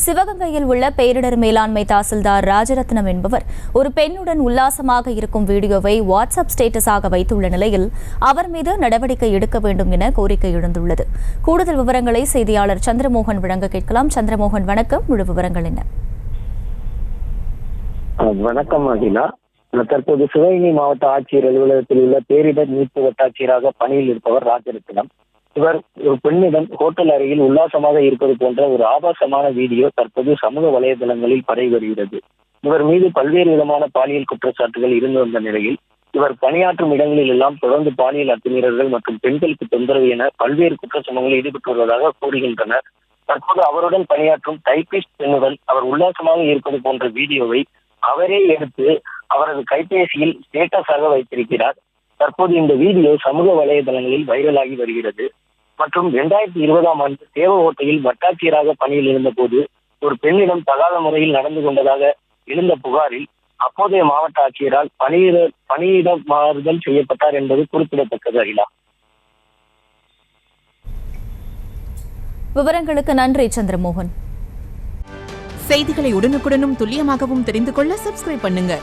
சிவகங்கையில் உள்ள பேரிடர் மேலாண்மை தாசில்தார் ராஜரத்னம் என்பவர் ஒரு பெண்ணுடன் உல்லாசமாக இருக்கும் வீடியோவை வாட்ஸ்அப் ஸ்டேட்டஸாக வைத்துள்ள நிலையில் அவர் மீது நடவடிக்கை எடுக்க வேண்டும் என கோரிக்கை எழுந்துள்ளது. கூடுதல் விவரங்களை செய்தியாளர் சந்திரமோகன் வழங்க கேட்கலாம். சந்திரமோகன், வணக்கம். முழு விவரங்கள் என்ன? வணக்கம் அகிலா. தற்போது சிவகங்கை மாவட்ட ஆட்சியர் அலுவலகத்தில் உள்ள பேரிடர் மீட்பு வட்டாட்சியராக பணியில் இருப்பவர் ராஜரத்னம். இவர் ஒரு பெண்ணிடம் ஹோட்டல் அறையில் உல்லாசமாக இருப்பது போன்ற ஒரு ஆபாசமான வீடியோ தற்போது சமூக வலைதளங்களில் பரவி வருகிறது. இவர் மீது பல்வேறு விதமான பாலியல் குற்றச்சாட்டுகள் இருந்து வந்த நிலையில் இவர் பணியாற்றும் இடங்களில் எல்லாம் தொடர்ந்து பாலியல் அத்துமீறல்கள் மற்றும் பெண்களுக்கு தொந்தரவு என பல்வேறு குற்றச்சம்பவங்களில் ஈடுபட்டு வருவதாக கூறுகின்றனர். தற்போது அவருடன் பணியாற்றும் டைபிஸ்ட் பெண்ணுடன் அவர் உல்லாசமாக இருப்பது போன்ற வீடியோவை அவரே எடுத்து அவரது கைபேசியில் ஸ்டேட்டஸாக வைத்திருக்கிறார். தற்போது இந்த வீடியோ சமூக வலைதளங்களில் வைரலாகி வருகிறது. மற்றும் 2020ஆம் ஆண்டு தேவ ஓட்டையில் வட்டாட்சியராக பணியில் இருந்தபோது ஒரு பெண்ணிடம் தகாத முறையில் நடந்து கொண்டதாக எழுந்த புகாரில் அப்போதைய மாவட்ட ஆட்சியரால் பணியிட மாறுதல் செய்யப்பட்டார் என்பது குறிப்பிடத்தக்கது. அகிலா, விவரங்களுக்கு நன்றி சந்திரமோகன். செய்திகளை உடனுக்குடனும் துல்லியமாகவும் தெரிந்து கொள்ள சப்ஸ்கிரைப் பண்ணுங்க.